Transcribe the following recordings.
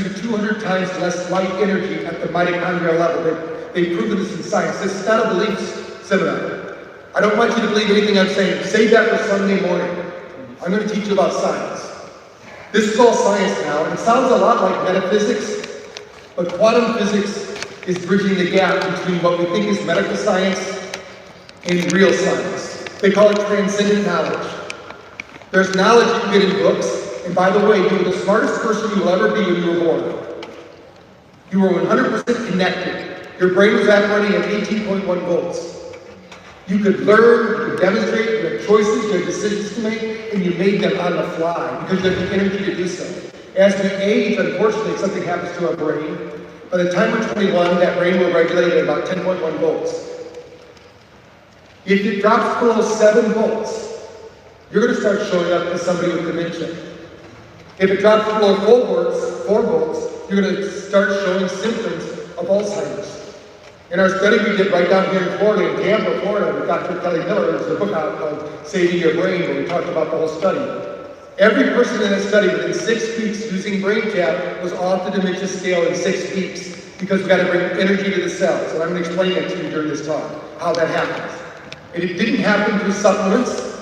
consume 200 times less light energy at the mitochondrial level. They've proven this in science. This is not a belief seminar. I don't want you to believe anything I'm saying. Save that for Sunday morning. I'm going to teach you about science. This is all science now, and it sounds a lot like metaphysics, but quantum physics is bridging the gap between what we think is medical science and real science. They call it transcendent knowledge. There's knowledge you can get in books. And by the way, you were the smartest person you will ever be when you were born. You were 100% connected. Your brain was operating at 18.1 volts. You could learn, you could demonstrate, you had choices, you had decisions to make, and you made them on the fly because you had the energy to do so. As we age, unfortunately, something happens to our brain. By the time we're 21, that brain will regulate at about 10.1 volts. If it drops below 7 volts, you're going to start showing up as somebody with dementia. If it drops below 4 volts, you're going to start showing symptoms of Alzheimer's. In our study we did right down here in Florida, in Tampa, Florida, with Dr. Kelly Miller, there's a book out called Saving Your Brain, where we talked about the whole study. Every person in that study within 6 weeks using BrainTap was off the dementia scale in 6 weeks because we've got to bring energy to the cells. And I'm going to explain that to you during this talk, how that happens. And it didn't happen through supplements.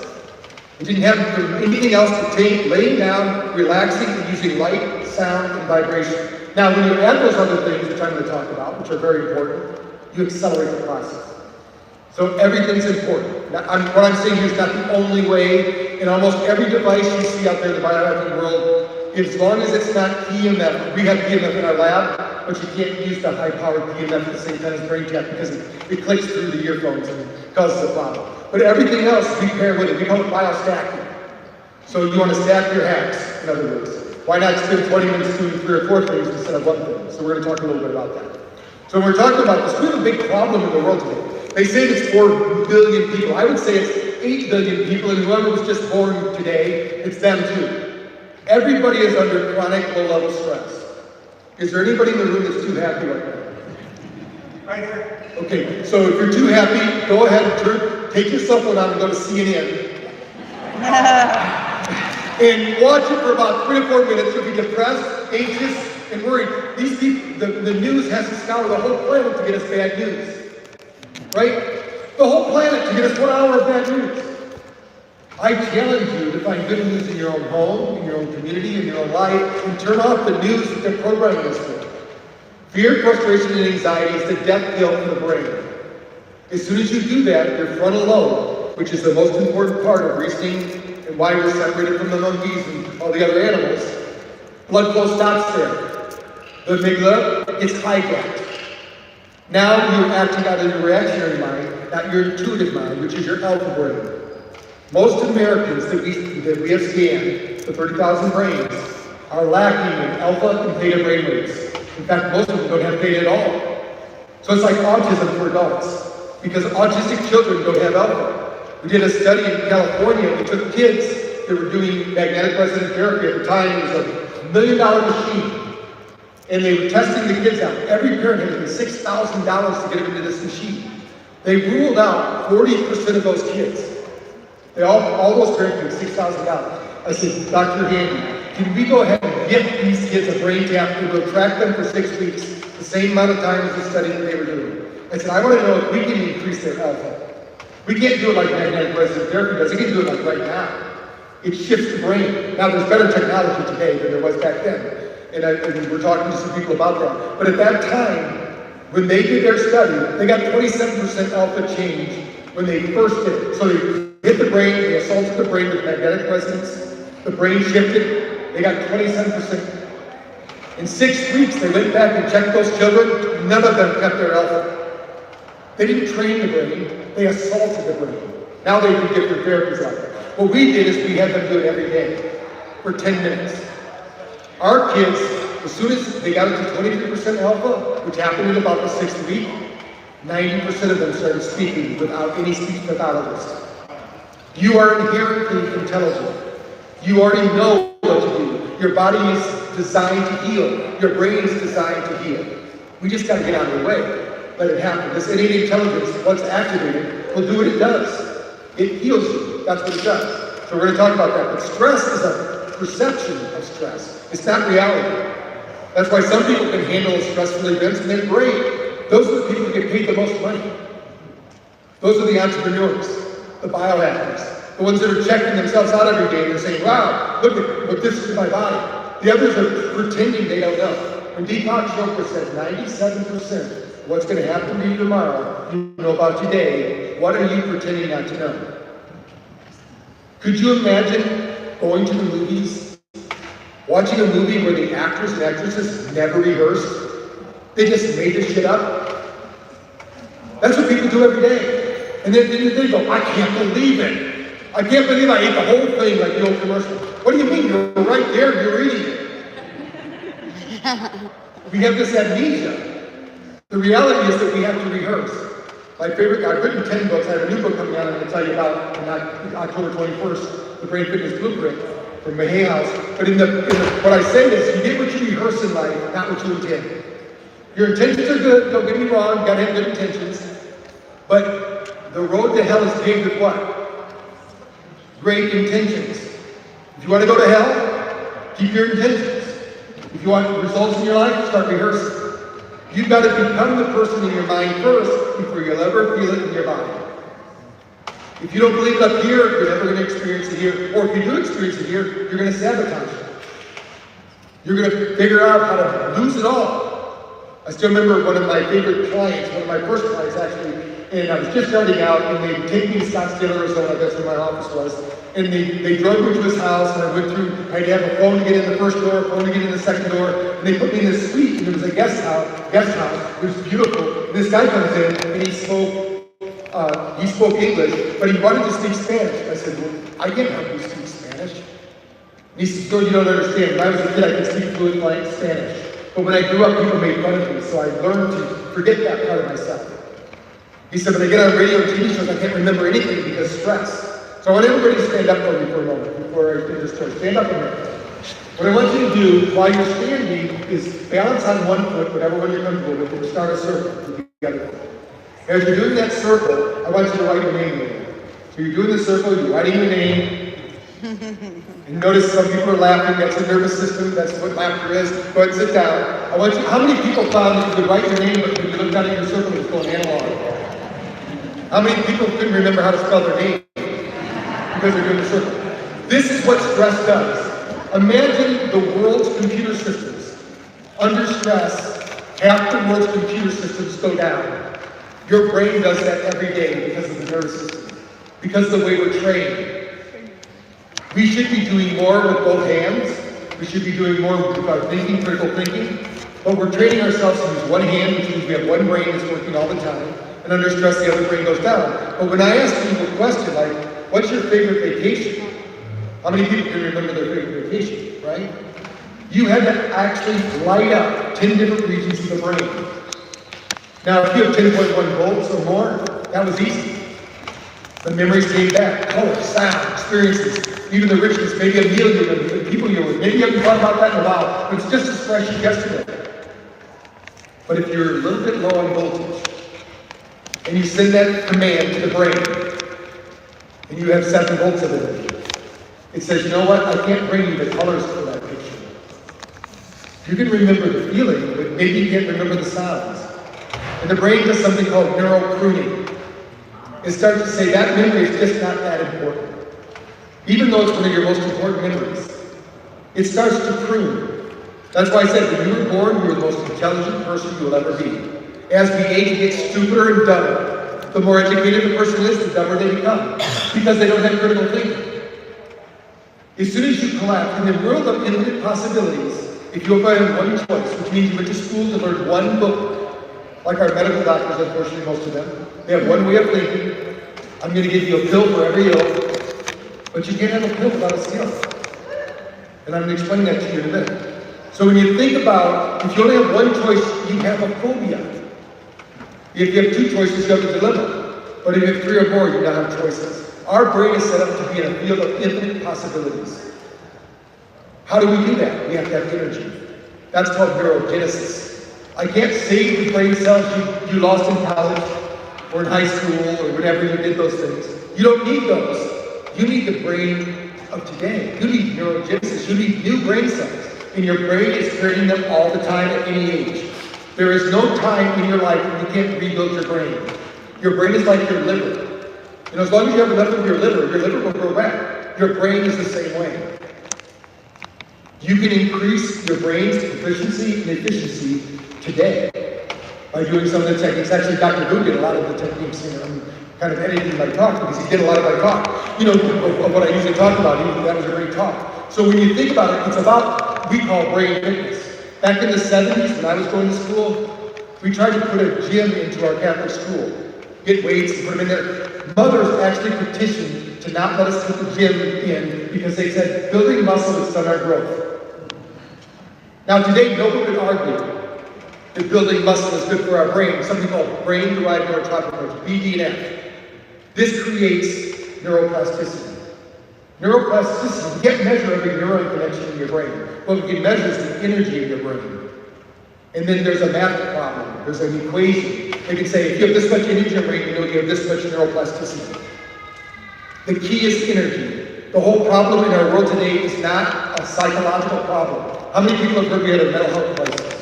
It didn't happen through anything else but laying down, relaxing, and using light, sound, and vibration. Now, when you add those other things, which I'm going to talk about, which are very important, you accelerate the process. So everything's important. Now, what I'm saying here is not the only way. In almost every device you see out there in the biohacking world, as long as it's not PMF, we have PMF in our lab, but you can't use the high-powered PMF at the same time as BrainTap because it clicks through the earphones and causes a problem. But everything else we pair with it. We call it biostacking. So you want to stack your hacks, in other words. Why not spend 20 minutes doing 3 or 4 things instead of 1 thing? So we're going to talk a little bit about that. So when we're talking about this, we have a big problem in the world today. They say it's 4 billion people. I would say it's 8 billion people, and whoever was just born today, it's them too. Everybody is under chronic low-level stress. Is there anybody in the room that's too happy right now? Right here. Okay, so if you're too happy, go ahead and take your cell phone out and go to CNN. And watch it for about 3 to 4 minutes. You'll be depressed, anxious, and worried. These people, the news has to scour the whole planet to get us bad news. Right? The whole planet to get us 1 hour of bad news. I challenge you to find good news in your own home, in your own community, in your own life, and turn off the news that they're programming us for. Fear, frustration, and anxiety is the death knell for the brain. As soon as you do that, your frontal lobe, which is the most important part of reasoning and why we're separated from the monkeys and all the other animals, blood flow stops there. The amygdala gets hijacked. Now you're acting out of your reactionary mind, not your intuitive mind, which is your alpha brain. Most Americans that we have scanned, the 30,000 brains, are lacking in alpha and theta brainwaves. In fact, most of them don't have theta at all. So it's like autism for adults, because autistic children don't have alpha. We did a study in California. We took kids that were doing magnetic resonance therapy. At the time, it was a $1 million machine. And they were testing the kids out. Every parent had to pay $6,000 to get them into this machine. They ruled out 40% of those kids. All those parents paid $6,000. I said, Dr. Handy, can we go ahead and give these kids a BrainTap and we'll track them for 6 weeks, the same amount of time as the study that they were doing? I said, I want to know if we can increase their alpha. We can't do it like magnetic resonance therapy does. We can do it like right now. It shifts the brain. Now there's better technology today than there was back then. And we're talking to some people about that. But at that time, when they did their study, they got 27% alpha change when they first did it. So they hit the brain, they assaulted the brain with magnetic resonance. The brain shifted. They got 27%. In 6 weeks, they went back and checked those children. None of them kept their alpha. They didn't train the brain. They assaulted the brain. Now they do different therapies like that. What we did is we had them do it every day for 10 minutes. Our kids, as soon as they got into 23% alpha, which happened in about the 6th week, 90% of them started speaking without any speech pathologist. You are inherently intelligent. You already know what to do. Your body is designed to heal. Your brain is designed to heal. We just got to get out of the way. Let it happen. This innate intelligence, once activated, will do what it does. It heals you. That's what it does. So we're going to talk about that. But stress is a perception of stress. It's not reality. That's why some people can handle stressful events and they're great. Those are the people who get paid the most money. Those are the entrepreneurs, the biohackers, the ones that are checking themselves out every day and saying, wow, look at what this is to my body. The others are pretending they don't know. When Deepak Chopra said 97% of what's going to happen to you tomorrow, you know about today, what are you pretending not to know? Could you imagine going to the movies, watching a movie where the actors and actresses never rehearsed? They just made this shit up? That's what people do every day. And then they go, I can't believe it. I can't believe I ate the whole thing like the old commercial. What do you mean? You're right there, you're eating it. We have this amnesia. The reality is that we have to rehearse. My favorite, I've written 10 books. I have a new book coming out I'm going to tell you about on October 21st, The Brain Fitness Blueprint from Hay House. But what I say is, you get what you rehearse in life, not what you intend. Your intentions are good, don't get me wrong, you gotta have good intentions. But the road to hell is paved with what? Great intentions. If you want to go to hell, keep your intentions. If you want results in your life, start rehearsing. You've got to become the person in your mind first before you'll ever feel it in your body. If you don't believe it up here, you're never going to experience it here. Or if you do experience it here, you're going to sabotage it. You're going to figure out how to lose it all. I still remember one of my favorite clients, one of my first clients actually, and I was just starting out, and they'd take me to Scottsdale, Arizona, that's where my office was, and they drove me to his house, and I went through, I had to have a phone to get in the first door, a phone to get in the second door, and they put me in this suite, and it was a guest house, it was beautiful, and this guy comes in, and he spoke English, but he wanted to speak Spanish. I said, well, I can't help you speak Spanish. And he said, no, you don't understand. When I was a kid, I could speak fluent like Spanish. But when I grew up, people made fun of me, so I learned to forget that part of myself. He said, when I get on radio and TV shows, I can't remember anything because stress. So I want everybody to stand up for me for a moment before I do this story. Stand up a minute. What I want you to do while you're standing is balance on one foot, whatever one you're comfortable with, and start a circle together. As you're doing that circle, I want you to write your name in. So you're doing the circle, you're writing your name. And notice some people are laughing, that's the nervous system, that's what laughter is. Go ahead and sit down. I want you, how many people found that you could write your name, but when you look down at your circle, it's going analog? How many people couldn't remember how to spell their name because they're doing the circle? This is what stress does. Imagine the world's computer systems. Under stress, half the world's computer systems go down. Your brain does that every day because of the nervous system, because of the way we're trained. We should be doing more with both hands. We should be doing more with our thinking, critical thinking. But we're training ourselves to use one hand, which means we have one brain that's working all the time. And under stress, the other brain goes down. But when I ask people a question like, what's your favorite vacation? How many people can remember their favorite vacation, right? You had to actually light up 10 different regions of the brain. Now, if you have 10.1 volts or more, that was easy. The memories came back, color, sound, experiences, even the richness, maybe a meal you remember, the people you were with. Maybe you haven't thought about that in a while, but it's just as fresh as yesterday. But if you're a little bit low on voltage, and you send that command to the brain, and you have 7 volts of it, it says, you know what, I can't bring you the colors for that picture. You can remember the feeling, but maybe you can't remember the sounds. And the brain does something called neural pruning. It starts to say that memory is just not that important. Even though it's one of your most important memories, it starts to prune. That's why I said when you were born, you were the most intelligent person you will ever be. As we age, we get stupider and dumber. The more educated the person is, the dumber they become, because they don't have critical thinking. As soon as you collapse in the world of infinite possibilities, if you only have one choice, which means you went to school to learn one book, like our medical doctors, unfortunately, most of them, they have one way of thinking. I'm going to give you a pill for every ill, but you can't have a pill without a skill. And I'm going to explain that to you in a minute. So when you think about, if you only have one choice, you have a phobia. If you have 2 choices, you have a dilemma. But if you have 3 or more, you now have choices. Our brain is set up to be in a field of infinite possibilities. How do we do that? We have to have energy. That's called neurogenesis. I can't save the brain cells you lost in college or in high school or whenever you did those things. You don't need those. You need the brain of today. You need neurogenesis. You need new brain cells. and your brain is creating them all the time at any age. There is no time in your life when you can't rebuild your brain. Your brain is like your liver. You know, as long as you have enough of your liver will grow back. Your brain is the same way. You can increase your brain's proficiency and efficiency today by doing some of the techniques. Actually, Dr. Who did a lot of the techniques. You know, I'm kind of editing my talk because he did a lot of my talk. You know, of what I usually talk about. Even that was a great talk. So when you think about it, it's about we call brain fitness. Back in the 70s, when I was going to school, we tried to put a gym into our Catholic school. Get weights and put them in there. Mothers actually petitioned to not let us put the gym in because they said building muscle would stunt our growth. Now today, no one would argue that building muscle is good for our brain, something called brain-derived neurotrophic protein, BDNF. This creates neuroplasticity. Neuroplasticity, you can't measure every neuron connection in your brain. What we can measure is the energy in your brain. And then there's a math problem. There's an equation. They can say, if you have this much energy in your brain, you know you have this much neuroplasticity. The key is energy. The whole problem in our world today is not a psychological problem. How many people have heard we had a mental health crisis?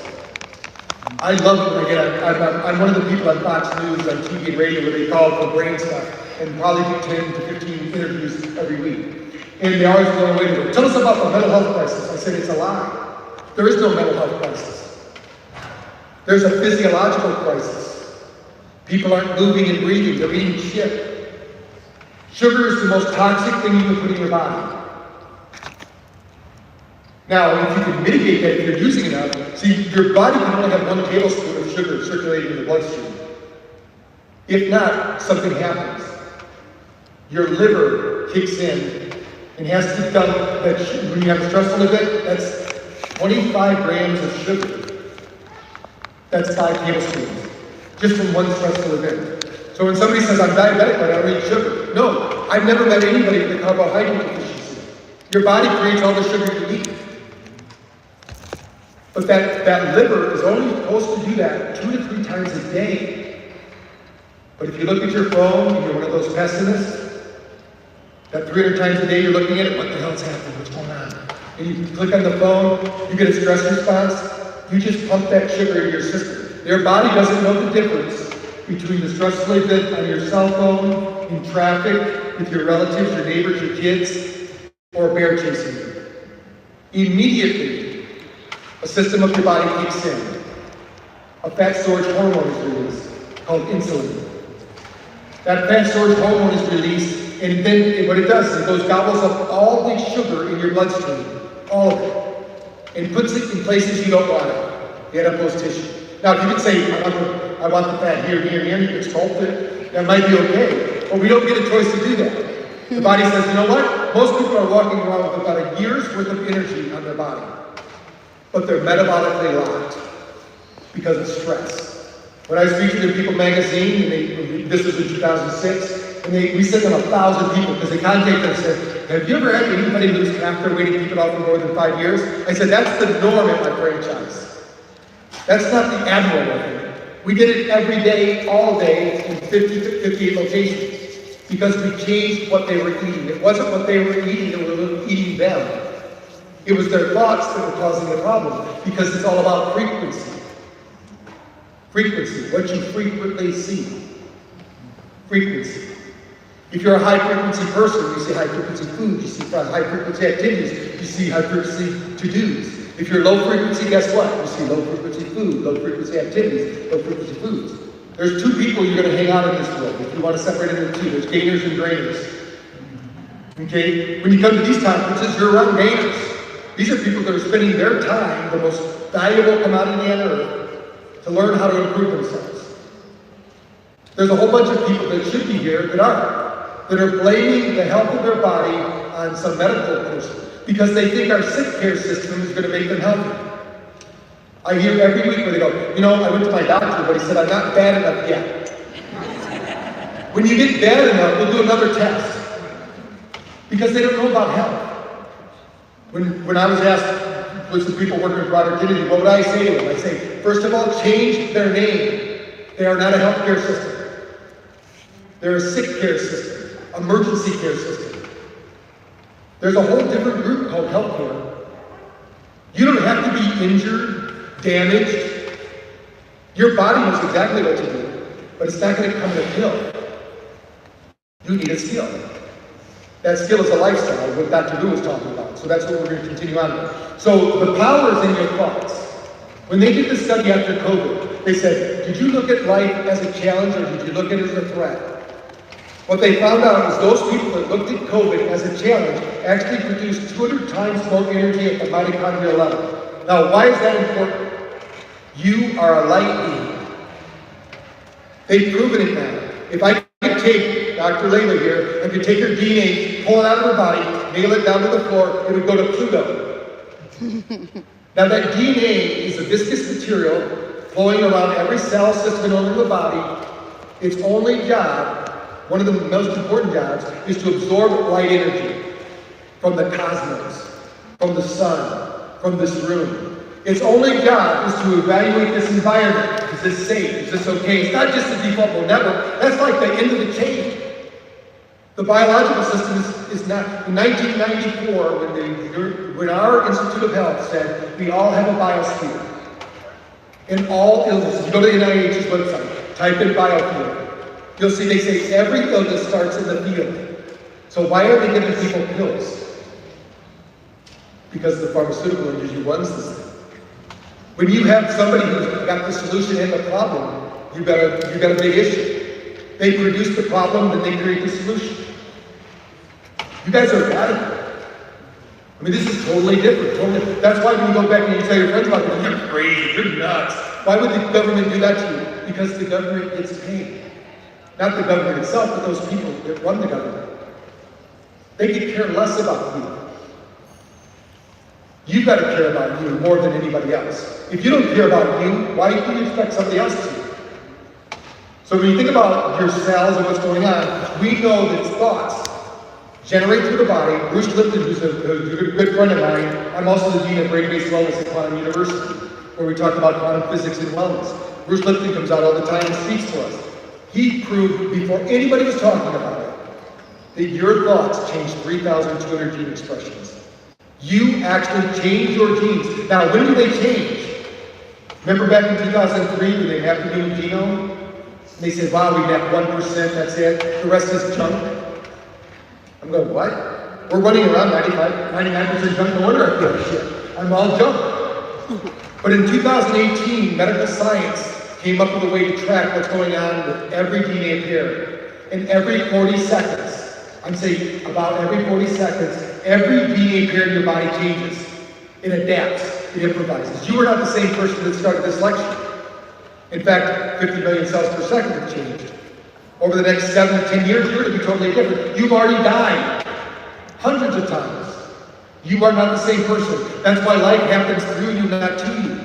I love it when I get I'm one of the people on Fox News, on TV and radio, where they call for brain stuff, and probably do 10 to 15 interviews every week. And they always go away to it. Tell us about the mental health crisis. I said, it's a lie. There is no mental health crisis. There's a physiological crisis. People aren't moving and breathing. They're eating shit. Sugar is the most toxic thing you can put in your body. Now, if you can mitigate that, if you're using enough, see, your body can only have 1 tablespoon of sugar circulating in the bloodstream. If not, something happens. Your liver kicks in and has to dump that sugar. When you have a stressful event, that's 25 grams of sugar. That's 5 tablespoons, just from one stressful event. So when somebody says, I'm diabetic, but I don't eat sugar. No, I've never met anybody with a carbohydrate deficiency. Your body creates all the sugar you need. But that liver is only supposed to do that 2 to 3 times a day. But if you look at your phone and you're one of those pessimists, that 300 times a day you're looking at it, what the hell's happening? What's going on? And you click on the phone, you get a stress response, you just pump that sugar into your system. Your body doesn't know the difference between the stressful event on your cell phone, in traffic, with your relatives, your neighbors, your kids, or bear chasing you. Immediately, a system of your body kicks in. A fat storage hormone is released called insulin. That fat storage hormone is released, and then what it does is it goes gobbles up all the sugar in your bloodstream, all of it, and puts it in places you don't want it, the adipose tissue. Now, if you could say, I want the fat here, here, here, you could sculpt it, that might be okay, but we don't get a choice to do that. The body says, you know what? Most people are walking around with about a year's worth of energy on their body, but they're metabolically locked because of stress. When I was featured in People magazine, and this was in 2006, and we sent them 1,000 people because they contacted us and said, have you ever had anybody lose half their weight and keep it off for more than 5 years? I said, that's the norm at my franchise. That's not the abnormal thing. We did it every day, all day, in 58 locations because we changed what they were eating. It wasn't what they were eating, they were eating them. It was their thoughts that were causing the problem because it's all about frequency. Frequency, what you frequently see. Frequency. If you're a high-frequency person, you see high-frequency food, you see high-frequency activities, you see high-frequency to-dos. If you're low-frequency, guess what? You see low-frequency food, low-frequency activities, low-frequency foods. There's 2 people you're going to hang out in this world if you want to separate it into 2. There's gainers and drainers. Okay? When you come to these conferences, you're around gainers. These are people that are spending their time, the most valuable commodity on earth, to learn how to improve themselves. There's a whole bunch of people that should be here that aren't, that are blaming the health of their body on some medical person because they think our sick care system is going to make them healthy. I hear every week where they go, you know, I went to my doctor, but he said I'm not bad enough yet. When you get bad enough, we'll do another test because they don't know about health. When I was asked with some people working with Robert Kennedy, what would I say to them? I'd say, first of all, change their name. They are not a healthcare system. They're a sick care system, emergency care system. There's a whole different group called healthcare. You don't have to be injured, damaged. Your body knows exactly what to do, but it's not going to come in a pill. You need a skill. That skill is a lifestyle, what Dr. Lou was talking about. So that's what we're going to continue on with. So the power is in your thoughts. When they did the study after COVID, they said, did you look at life as a challenge or did you look at it as a threat? What they found out is those people that looked at COVID as a challenge actually produced 200 times more energy at the mitochondrial level. Now, why is that important? You are a light being. They've proven it now. If I could take Dr. Layla here, I could take her DNA, pull it out of her body, nail it down to the floor, it would go to Pluto. Now that DNA is a viscous material flowing around every cell system in the body. Its only job, one of the most important jobs, is to absorb light energy from the cosmos, from the sun, from this room. Its only job is to evaluate this environment. Is this safe? Is this okay? It's not just the default mode network. That's like the end of the chain. The biological system is not. In 1994, when our Institute of Health said we all have a biosphere, in all illnesses, you go to the NIH's website, type in biofield, you'll see they say every illness starts in the field. So why are they giving people pills? Because the pharmaceutical industry runs this thing. When you have somebody who's got the solution and the problem, you've got a big issue. They produce the problem, then they create the solution. You guys are radical. I mean, this is totally different. Totally. That's why when you go back and you tell your friends about it, you're crazy, you're nuts. Why would the government do that to you? Because the government gets paid. Not the government itself, but those people that run the government. They could care less about you. You've got to care about you more than anybody else. If you don't care about you, why do you expect somebody else to? So when you think about your cells and what's going on, we know that thoughts generate through the body. Bruce Lipton, who's a good friend of mine, I'm also the dean of brain-based wellness at Quantum University, where we talk about quantum physics and wellness. Bruce Lipton comes out all the time and speaks to us. He proved before anybody was talking about it that your thoughts change 3,200 gene expressions. You actually change your genes. Now, when do they change? Remember back in 2003 when they mapped the human genome? And they said, wow, we mapped 1%, that's it. The rest is junk. I'm going, what? We're running around 99% junk. No wonder I feel like shit. I'm all junk. But in 2018, medical science came up with a way to track what's going on with every DNA pair. And every 40 seconds, I'm saying about every 40 seconds, every DNA pair in your body changes. It adapts. It improvises. You are not the same person that started this lecture. In fact, 50 million cells per second have changed. Over the next 7 to 10 years, you're going to be totally different. You've already died hundreds of times. You are not the same person. That's why life happens through you, not to you.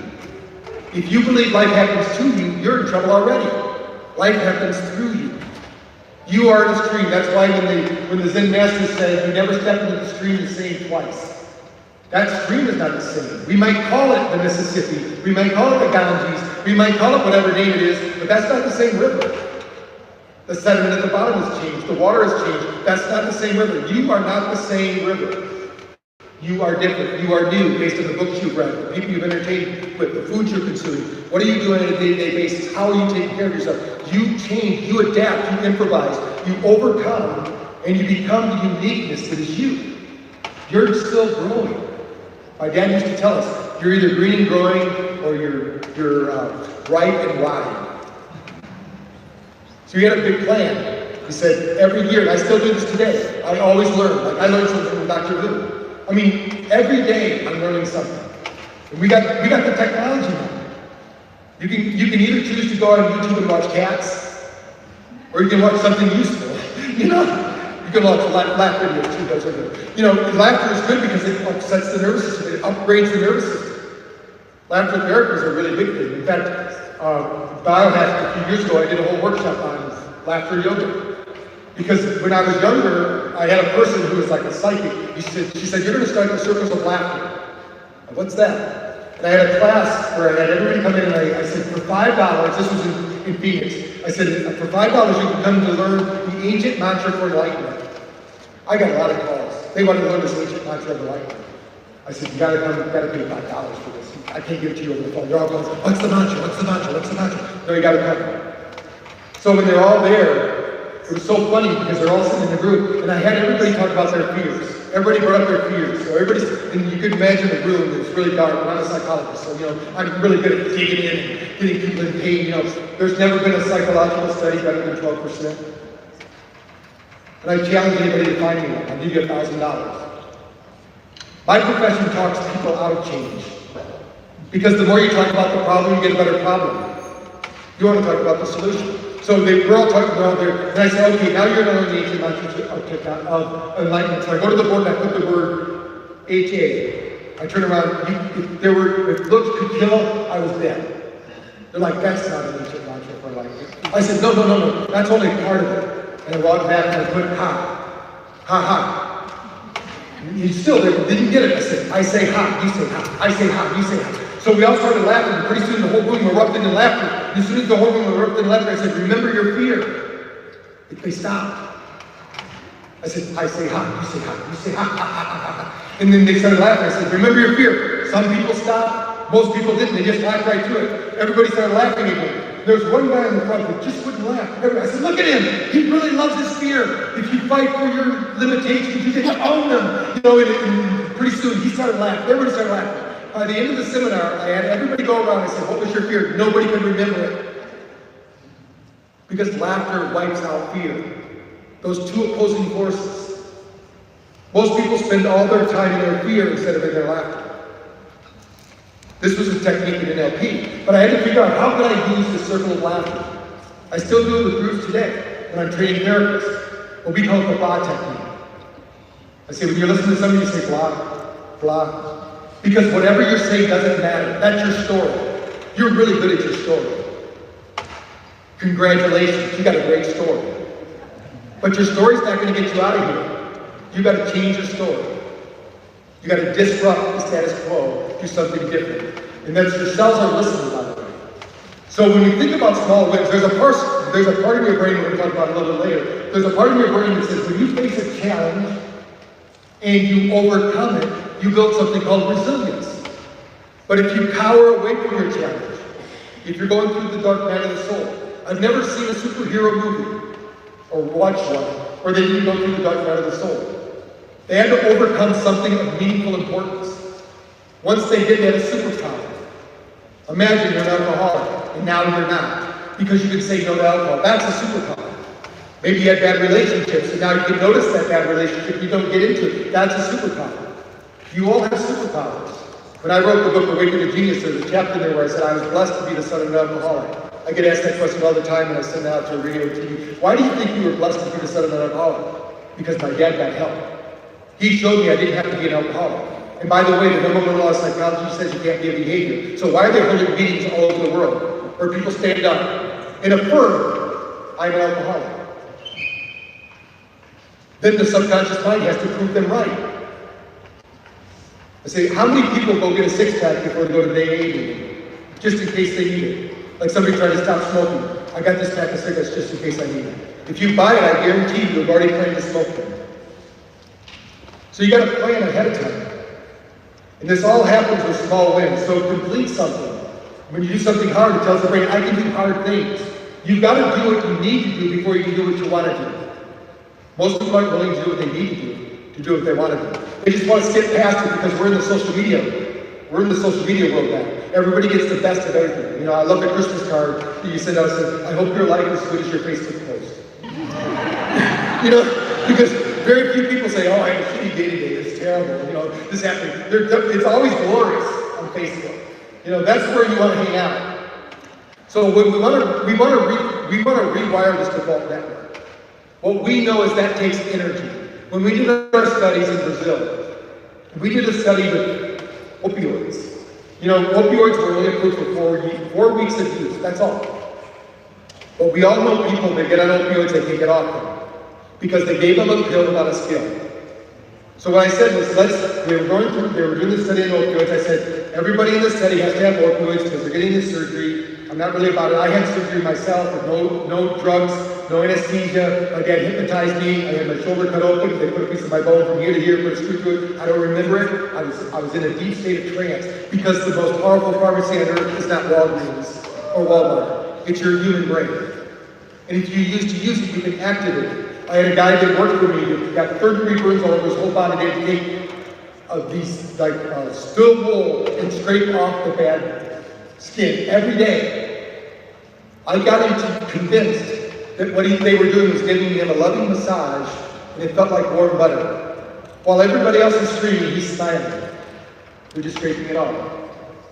If you believe life happens to you, you're in trouble already. Life happens through you. You are the stream. That's why when the Zen master said, you never step into the stream the same twice. That stream is not the same. We might call it the Mississippi. We might call it the Ganges. We might call it whatever name it is, but that's not the same river. The sediment at the bottom has changed. The water has changed. That's not the same river. You are not the same river. You are different. You are new based on the books you've read, the people you've entertained with, the foods you're consuming. What are you doing on a day-to-day basis? How are you taking care of yourself? You change, you adapt, you improvise, you overcome, and you become the uniqueness that is you. You're still growing. My dad used to tell us, you're either green and growing or you're ripe and rotting. So he had a big plan. He said, every year, and I still do this today, I always learn. Like I learned something from Dr. Lou. I mean, every day I'm learning something. And we got the technology now. You can either choose to go on YouTube and watch cats, or you can watch something useful. You know, you can watch laugh videos too. Those are good. You know, laughter is good because it upsets the nervous system. It upgrades the nervous system. Laughter therapy is a really big thing. In fact, Biohack, a few years ago, I did a whole workshop on laughter yoga. Because when I was younger, I had a person who was like a psychic. She said, you're going to start the circles of laughter. What's that? And I had a class where I had everybody come in and I said, for $5, this was in Phoenix, I said, for $5 you can come to learn the ancient mantra for enlightenment. I got a lot of calls. They wanted to learn this ancient mantra of enlightenment. I said, you gotta come, you gotta pay $5 for this. I can't give it to you over the phone. They're all going, what's the mantra? What's the mantra? What's the mantra? No, you gotta come. So when they're all there, it was so funny because they're all sitting in the group, and I had everybody talk about their fears. Everybody brought up their fears. So and you could imagine the room, it was really dark. I'm a psychologist, so I'm really good at digging in and getting people in pain. There's never been a psychological study better than 12%. And I challenge anybody to find me one. I'll give you $1,000. My profession talks people out of change. Because the more you talk about the problem, you get a better problem. You want to talk about the solution. So we're all talking about there, and I say, okay, now you're going to learn the ancient mantras of enlightenment. So I go to the board and I put the word HA. I turn around, if looks could kill, I was dead. They're like, that's not an ancient mantra for enlightenment. I said, no, that's only part of it. And I walked back and I put ha. You still didn't get it. I say ha, you say ha. I say ha, you say ha. So we all started laughing, and pretty soon the whole room erupted in laughter. And as soon as the whole room erupted in laughter, I said, remember your fear. They stopped. I said, I say ha, you say ha, you say ha. And then they started laughing. I said, remember your fear. Some people stopped, most people didn't. They just laughed right through it. Everybody started laughing again. There was one guy in the front that just wouldn't laugh. I said, look at him. He really loves his fear. If you fight for your limitations, you get to own them. And pretty soon he started laughing. Everybody started laughing. By the end of the seminar, I had everybody go around and I said, what was your fear? Nobody could remember it. Because laughter wipes out fear. Those two opposing forces. Most people spend all their time in their fear instead of in their laughter. This was a technique in NLP, but I had to figure out how could I use the circle of laughter. I still do it with groups today when I'm training therapists. What we call the blah technique. I say, when you're listening to somebody, you say blah, blah. Because whatever you're saying doesn't matter. That's your story. You're really good at your story. Congratulations, you got a great story. But your story's not going to get you out of here. You got to change your story. You got to disrupt the status quo, do something different. And that's your cells are listening, by the way. So when you think about small wins, there's a part of your brain, we're going to talk about a little bit later, there's a part of your brain that says when you face a challenge and you overcome it, you build something called resilience. But if you cower away from your challenge, if you're going through the dark night of the soul, I've never seen a superhero movie or watched one where they didn't go through the dark night of the soul. They had to overcome something of meaningful importance. Once they did, they had a superpower. Imagine you're an alcoholic, and now you're not, because you can say no to alcohol. That's a superpower. Maybe you had bad relationships, and now you can notice that bad relationship, you don't get into it. That's a superpower. You all have superpowers. When I wrote the book, Awaken to Genius, there's a chapter there where I said I was blessed to be the son of an alcoholic. I get asked that question all the time when I send it out to radio and TV. Why do you think you were blessed to be the son of an alcoholic? Because my dad got help. He showed me I didn't have to be an alcoholic. And by the way, the number one law of psychology says you can't be a behavior. So why are they holding meetings all over the world where people stand up and affirm, I'm an alcoholic? Then the subconscious mind has to prove them right. I say, how many people go get a six-pack before they go to the AA meeting? Just in case they need it. Like somebody trying to stop smoking. I got this pack of cigarettes just in case I need it. If you buy it, I guarantee you've already planned to smoke them. So you got to plan ahead of time. And this all happens with small wins. So complete something. When you do something hard, it tells the brain, I can do hard things. You've got to do what you need to do before you can do what you want to do. Most people aren't willing to do what they need to do what they want to do. They just want to skip past it because we're in the social media. We're in the social media world now. Everybody gets the best of everything. I love the Christmas card that you send out. Says, I hope your life is as good as your Facebook post. Because very few people say, oh, I had a shitty day today. It's terrible. This happened. It's always glorious on Facebook. That's where you want to hang out. So when we want to rewire this default network. What we know is that takes energy. When we did our studies in Brazil, we did a study with opioids. Opioids were only approved for 4 weeks of use. That's all. But we all know people that get on opioids, they can't get off them because they gave them a pill without a skill. So what I said was, they were doing the study on opioids. I said, everybody in this study has to have opioids because they're getting this surgery. I'm not really about it. I had surgery myself with no drugs, no anesthesia. My dad hypnotized me. I had my shoulder cut open. They put a piece of my bone from here to here, put a screw through it. I don't remember it. I was in a deep state of trance because the most powerful pharmacy on earth is not Walgreens or Walmart. It's your human brain. And if you used to use it, you can activate it. I had a guy that worked for me who got third-degree burns all over his whole body. They had to take these steel wool and scrape off the bad skin every day. I got him convinced that what they were doing was giving him a loving massage, and it felt like warm butter. While everybody else is screaming, he's smiling. They're just scraping it off.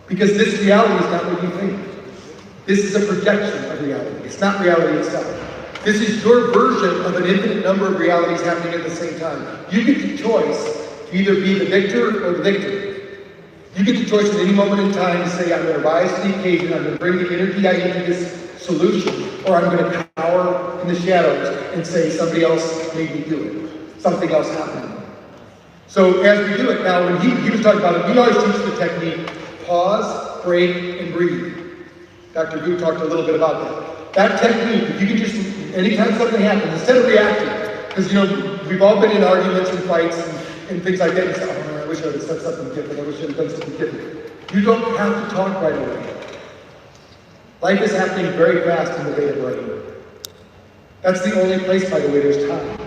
Because this reality is not what you think. This is a projection of reality. It's not reality itself. This is your version of an infinite number of realities happening at the same time. You get the choice to either be the victor or the victim. You get the choice at any moment in time to say, I'm going to rise to the occasion, I'm going to bring the energy I need to this solution, or I'm going to cower in the shadows and say somebody else made me do it. Something else happened. So as we do it now, when he was talking about it, we always teach the technique, pause, break, and breathe. Dr. Vu talked a little bit about that. That technique, if you can just, anytime something happens, instead of reacting, because we've all been in arguments and fights and things like that, and say, oh, I wish I would have said something different, I wish I would have done something different. You don't have to talk right away. Life is happening very fast in the beta brain. That's the only place, by the way, there's time.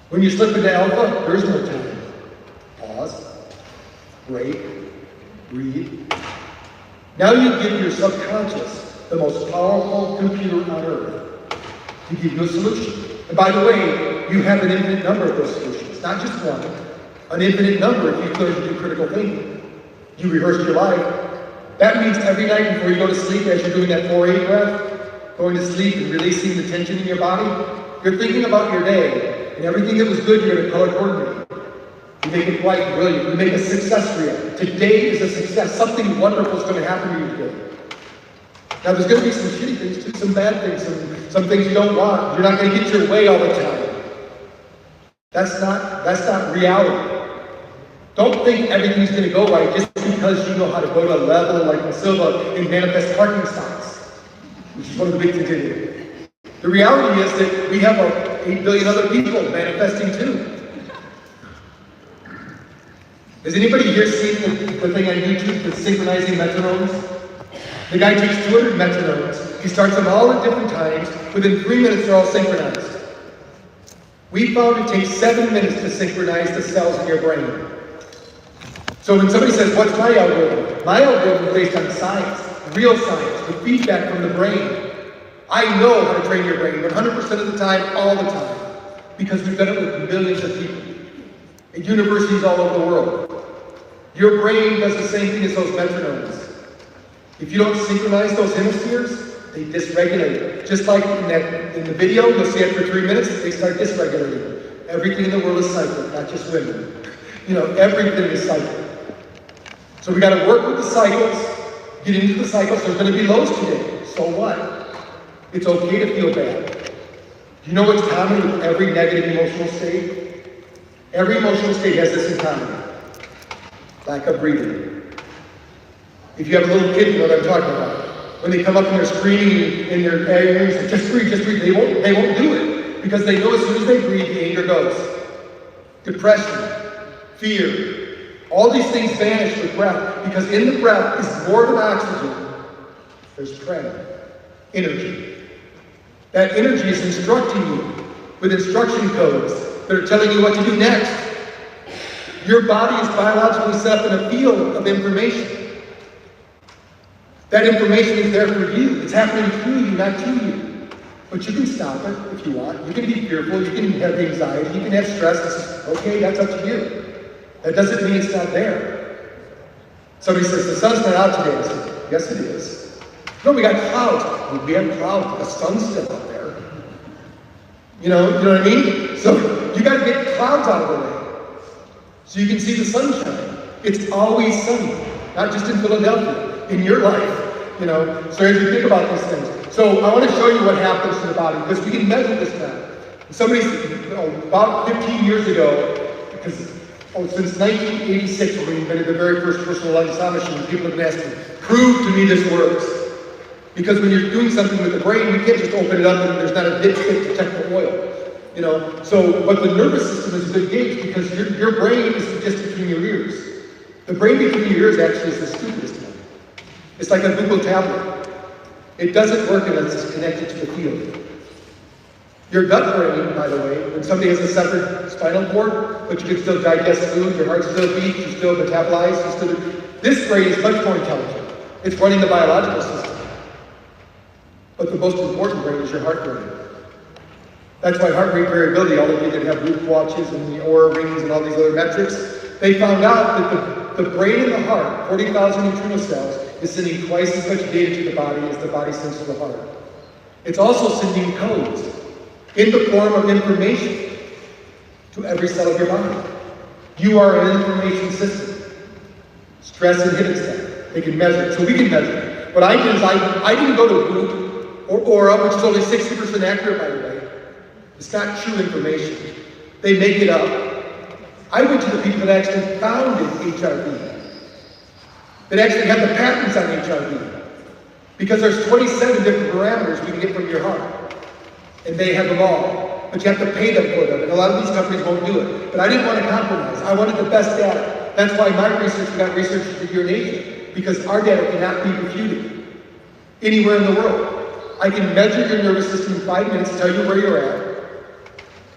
When you slip into alpha, there's no time. Pause, break, breathe. Now you give your subconscious the most powerful computer on earth to give you a solution. And by the way, you have an infinite number of those solutions, not just one. An infinite number if you learn to do critical thinking. You rehearsed your life. That means every night before you go to sleep, as you're doing that 4-8 breath, going to sleep and releasing the tension in your body, you're thinking about your day, and everything that was good, you're going to color coordinate. You make it bright and brilliant. You make a success real. Today is a success. Something wonderful is going to happen to you today. Now, there's going to be some shitty things too, some bad things, some things you don't want. You're not going to get your way all the time. That's not reality. Don't think everything's going to go right just because you know how to go to a level like in Silva and manifest parking spots, which is one of the big things they do. The reality is that we have 8 billion other people manifesting too. Has anybody here seen the thing on YouTube that's synchronizing metronomes? The guy takes 200 metronomes. He starts them all at different times. Within 3 minutes, they're all synchronized. We found it takes 7 minutes to synchronize the cells in your brain. So when somebody says, what's my algorithm? My algorithm is based on science, real science, with feedback from the brain. I know how to train your brain 100% of the time, all the time, because we've done it with millions of people at universities all over the world. Your brain does the same thing as those metronomes. If you don't synchronize those hemispheres, they dysregulate. Just like in the video, you'll see after 3 minutes, they start dysregulating. Everything in the world is cyclic, not just women. Everything is cyclic. So we got to work with the cycles, get into the cycles. There's going to be lows today. So what? It's okay to feel bad. Do you know what's common with every negative emotional state? Every emotional state has this in common. Lack of breathing. If you have a little kid, you know what I'm talking about. When they come up and they're screaming and they're angry, say, just breathe, they won't do it. Because they know as soon as they breathe, the anger goes. Depression, fear, all these things vanish with breath. Because in the breath is more than oxygen. There's prana, energy. That energy is instructing you with instruction codes that are telling you what to do next. Your body is biologically set up in a field of information. That information is there for you. It's happening through you, not to you. But you can stop it if you want. You can be fearful, you can have anxiety, you can have stress. Okay, that's up to you. That doesn't mean it's not there. Somebody says, the sun's not out today. I say, yes, it is. No, we got clouds. We have clouds. The sun's still out there. You know what I mean? So you got to get the clouds out of the way so you can see the sunshine. It's always sunny, not just in Philadelphia, in your life. So as you think about these things. So I want to show you what happens to the body, because we can measure this now. Somebody, about 15 years ago, because since 1986, when we invented the very first personal light sound machine, people have been asking, prove to me this works. Because when you're doing something with the brain, you can't just open it up and there's not a dipstick to check the oil. You know, so, but the nervous system is a good gauge because your brain is just between your ears. The brain between your ears actually is the stupidest one. It's like a Google tablet. It doesn't work unless it's connected to the field. Your gut brain, by the way, when somebody has a severed spinal cord, but you can still digest food, your heart still beats, you still metabolize, this brain is much more intelligent. It's running the biological system. But the most important brain is your heart brain. That's why heart rate variability, all of you that have Root watches and the Oura rings and all these other metrics, they found out that the brain and the heart, 40,000 neuronal cells, is sending twice as much data to the body as the body sends to the heart. It's also sending codes in the form of information to every cell of your body. You are an information system. Stress inhibits that. They can measure it, so we can measure it. What I did is I didn't go to Root or Oura, which is only 60% accurate, by the way. It's not true information. They make it up. I went to the people that actually founded HRV, that actually have the patents on HRV, because there's 27 different parameters we can get from your heart, and they have them all, but you have to pay them for them, and a lot of these companies won't do it. But I didn't want to compromise. I wanted the best data. That's why my research got researched for here in Asia, because our data cannot be refuted anywhere in the world. I can measure your nervous system in 5 minutes, tell you where you're at,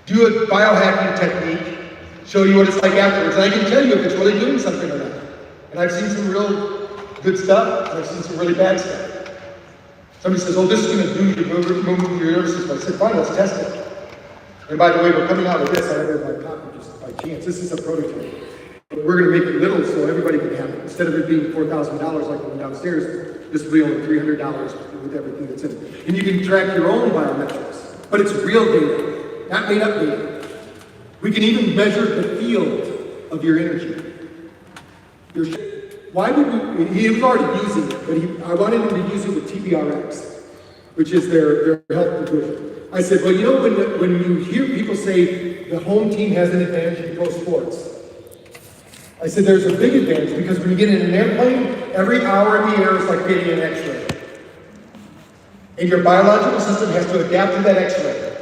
do a biohacking technique, show you what it's like afterwards, and I can tell you if it's really doing something or not. And I've seen some real good stuff, and I've seen some really bad stuff. Somebody says, oh, this is going to do your your nervous system. I said, fine, let's test it. And by the way, we're coming out with this. I have it in my pocket just by chance. This is a prototype. But we're going to make it little so everybody can have it. Instead of it being $4,000 like the one downstairs, this will be only $300 with everything that's in it. And you can track your own biometrics, but it's real data, not made up data. We can even measure the field of your energy. Why would we, he was already using it, but I wanted him to use it with TBRX, which is their health division. I said, well, you know, when you hear people say the home team has an advantage in pro sports, I said there's a big advantage because when you get in an airplane, every hour in the air is like getting an x-ray. And your biological system has to adapt to that x-ray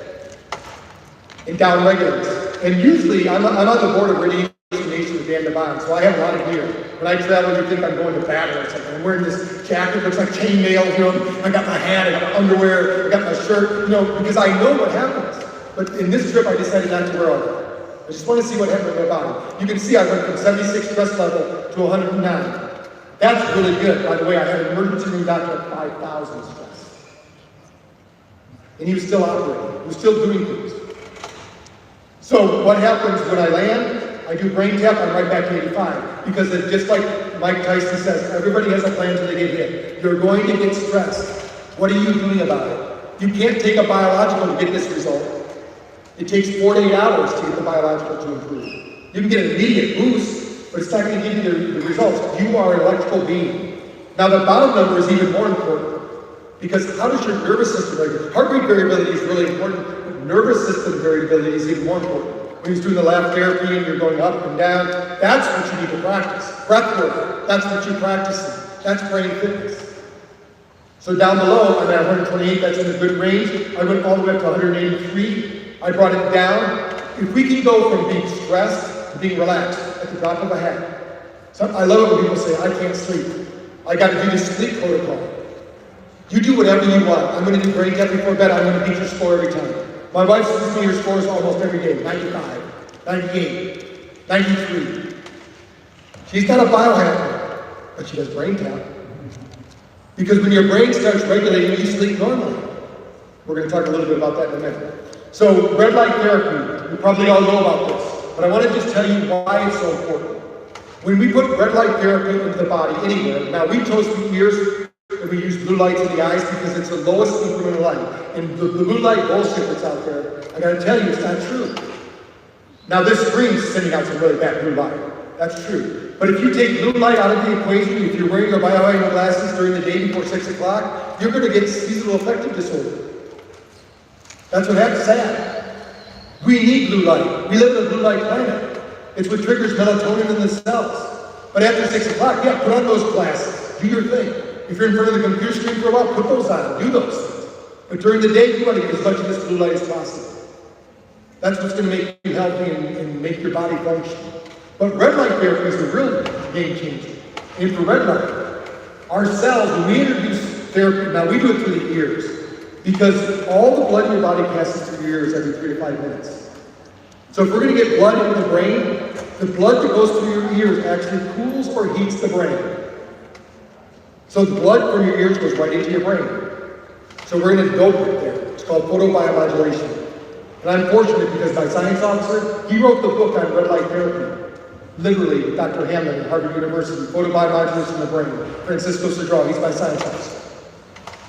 and downregulate. And usually, I'm on the board of Radiation Nation with Dan Devine, so I have a lot of gear. When I travel, you think I'm going to battle or something. I'm wearing this jacket, looks like chainmail, you know, I got my hat, I got my underwear, I got my shirt, you know, because I know what happens. But in this trip, I decided not to wear all that. I just want to see what happened with my body. You can see I went from 76 stress level to 109. That's really good. By the way, I had an emergency room doctor at 5,000 stress. And he was still operating. He was still doing things. So what happens when I land? I do brain tap, I'm right back to 85. Because just like Mike Tyson says, everybody has a plan until they get hit. You're going to get stressed. What are you doing about it? You can't take a biological to get this result. It takes 4 to 8 hours to get the biological to improve. You can get an immediate boost, but it's not going to give you the results. You are an electrical being. Now the bottom number is even more important. Because how does your nervous system regulate? Heart rate variability is really important, but nervous system variability is even more important. When he's doing the laugh therapy and you're going up and down, that's what you need to practice. Breath work, that's what you're practicing. That's brain fitness. So down below, I'm at 128, that's in a good range. I went all the way up to 183. I brought it down. If we can go from being stressed to being relaxed at the drop of a hat. So I love it when people say, I can't sleep. I got to do this sleep protocol. You do whatever you want. I'm going to do brain tap before bed. I'm going to beat your score every time. My wife sends me her scores almost every day. 95, 98, 93. She's not a biohacker, but she does brain tap. Because when your brain starts regulating, you sleep normally. We're going to talk a little bit about that in a minute. So red light therapy, you probably all know about this, but I want to just tell you why it's so important. When we put red light therapy into the body anywhere, now we chose for years that we use blue light to the eyes because it's the lowest incremental light. And the blue light bullshit that's out there, I gotta tell you, it's not true. Now this screen's sending out some really bad blue light. That's true. But if you take blue light out of the equation, if you're wearing your biohacking glasses during the day before 6 o'clock, you're gonna get seasonal affective disorder. That's what happens, sad. We need blue light. We live in a blue light planet. It's what triggers melatonin in the cells. But after 6 o'clock, yeah, put on those glasses. Do your thing. If you're in front of the computer screen for a while, put those on, do those things. But during the day, you want to get as much of this blue light as possible. That's what's going to make you healthy and make your body function. But red light therapy is a real game changer. And for red light, our cells, when we introduce therapy, now we do it through the ears, because all the blood in your body passes through your ears every 3 to 5 minutes. So if we're going to get blood into the brain, the blood that goes through your ears actually cools or heats the brain. So the blood from your ears goes right into your brain. So we're going to dope it there. It's called photobiomodulation. And I'm fortunate because my science officer, he wrote the book on red light therapy. Literally, with Dr. Hamlin at Harvard University, photobiomodulation in the brain. Francisco Cedral, he's my science officer.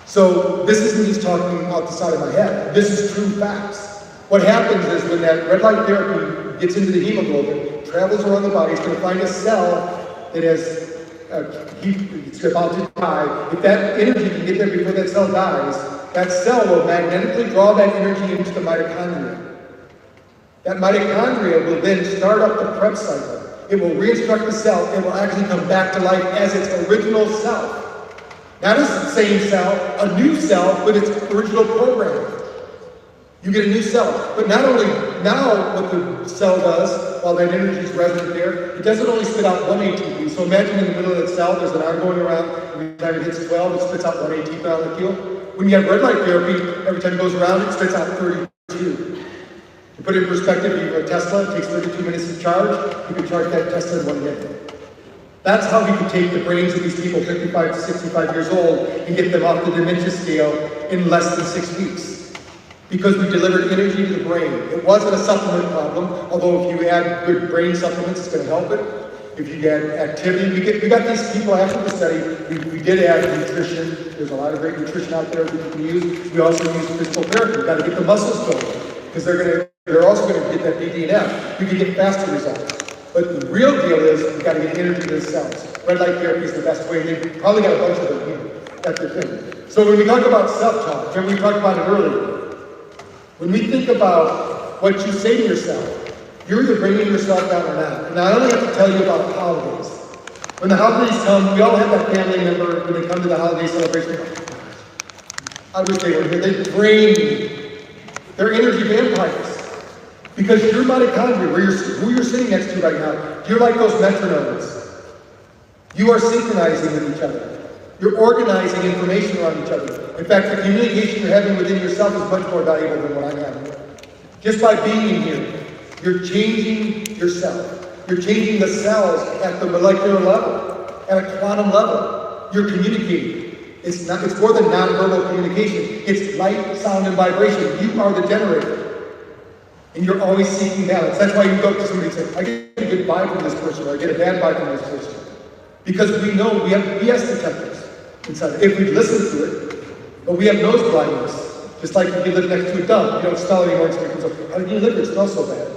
So this isn't just talking out the side of my head. This is true facts. What happens is when that red light therapy gets into the hemoglobin, travels around the body, it's going to find a cell that has it's about to die. If that energy can get there before that cell dies, that cell will magnetically draw that energy into the mitochondria. That mitochondria will then start up the Krebs cycle. It will reinstruct the cell. It will actually come back to life as its original self. Not as the same cell, a new cell, but its original program. You get a new cell. But not only now what the cell does, while that energy is resident there, it doesn't only spit out one ATP. So imagine in the middle of that cell, there's an arm going around. Every time it hits 12, it spits out one ATP molecule. When you have red light therapy, every time it goes around, it spits out 32. To put it in perspective, you have a Tesla, it takes 32 minutes to charge. You can charge that Tesla in 1 minute. That's how we can take the brains of these people, 55 to 65 years old, and get them off the dementia scale in less than 6 weeks. Because we delivered energy to the brain. It wasn't a supplement problem, although if you add good brain supplements, it's going to help it. If you get activity, we got these people after the study, we did add nutrition. There's a lot of great nutrition out there that you can use. We also use physical therapy. We've got to get the muscles going, because they're also going to get that BDNF. You can get faster results. But the real deal is, we've got to get energy to the cells. Red light therapy is the best way. They've probably got a bunch of them here. That's the thing. So when we talk about self-talk, remember we talked about it earlier. When we think about what you say to yourself, you're either bringing yourself down or not. And I only have to tell you about holidays. When the holidays come, we all have that family member when they come to the holiday celebration. I wish they were here. They drain me. They're energy vampires. Because your mitochondria, who you're sitting next to right now, you're like those metronomes. You are synchronizing with each other. You're organizing information around each other. In fact, the communication you're having within yourself is much more valuable than what I'm having. Just by being here, you're changing yourself. You're changing the cells at the molecular level, at a quantum level. You're communicating. It's more than nonverbal communication. It's light, sound, and vibration. You are the generator. And you're always seeking balance. That's why you go up to somebody and say, I get a good vibe from this person, or I get a bad vibe from this person. Because we know we have BS detectors inside. If we listen to it, but we have nose blindness. Just like if you live next to a dump, you don't smell anymore until it comes up. How did you live? It smells so bad.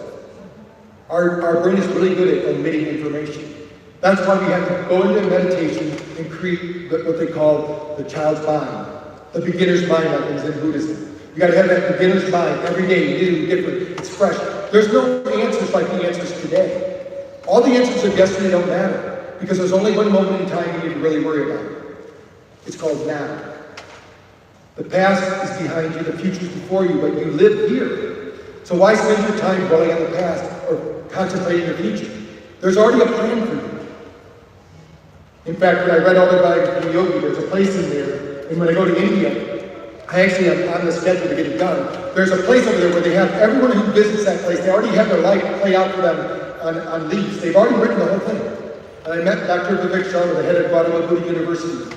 Our brain is really good at omitting information. That's why we have to go into meditation and create what they call the child's mind, the beginner's mind, like in Buddhism. You got to have that beginner's mind every day, new, different, it's fresh. There's no answers like the answers today. All the answers of yesterday don't matter because there's only one moment in time you need to really worry about it. It's called now. The past is behind you, the future is before you, but you live here. So why spend your time dwelling on the past or contemplating the future? There's already a plan for you. In fact, when I read Autobiography of Yogi, there's a place in there, and when I go to India, I actually am on the schedule to get it done. There's a place over there where they have everyone who visits that place, they already have their life play out for them on leaves. They've already written the whole thing. And I met Dr. Vivek Sharma, the head of Guatemala Buddha University.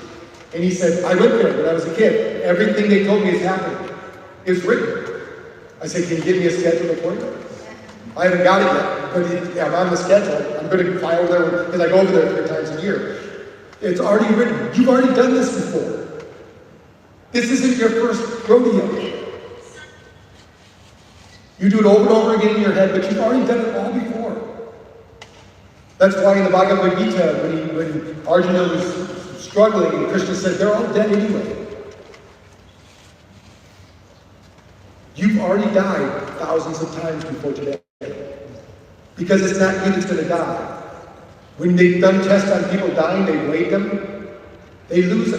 And he said, I went there when I was a kid. Everything they told me is happening. It's written. I said, can you give me a scheduled appointment? I haven't got it yet, but I'm on the schedule. I'm going to fly over there because I go over there 3 times a year. It's already written. You've already done this before. This isn't your first rodeo. You do it over and over again in your head, but you've already done it all before. That's why in the Bhagavad Gita, when Arjuna was struggling, and Krishna said, they're all dead anyway. You've already died thousands of times before today. Because it's not you that's going to die. When they've done tests on people dying, they weighed them. They lose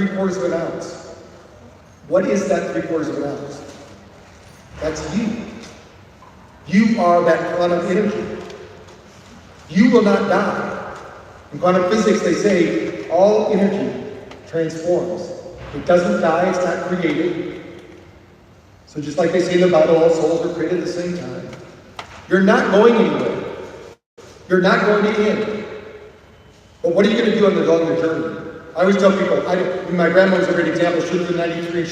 3/4 of an ounce. What is that 3/4 of an ounce? That's you. You are that quantum energy. You will not die. In quantum physics, they say all energy transforms. It doesn't die, it's not created. So just like they say in the Bible, all souls are created at the same time. You're not going anywhere. You're not going to end. But what are you going to do on the long journey? I always tell people, my grandma was a great example. She lived to 93.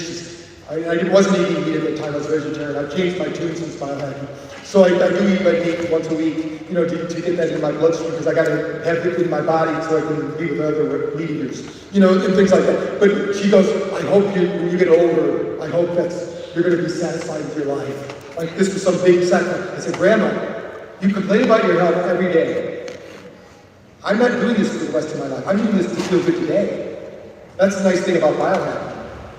I wasn't eating meat at the time. I was vegetarian. I've changed my tune since biohacking. So I do eat red meat once a week, to get that in my bloodstream, because I got to have it in my body so I can be with other meat eaters, and things like that. But she goes, I hope when you get older, I hope you're going to be satisfied with your life. Like this was some big sacrifice. I said, Grandma, you complain about your health every day. I'm not doing this for the rest of my life. I'm doing this to feel good today. That's the nice thing about biohacking.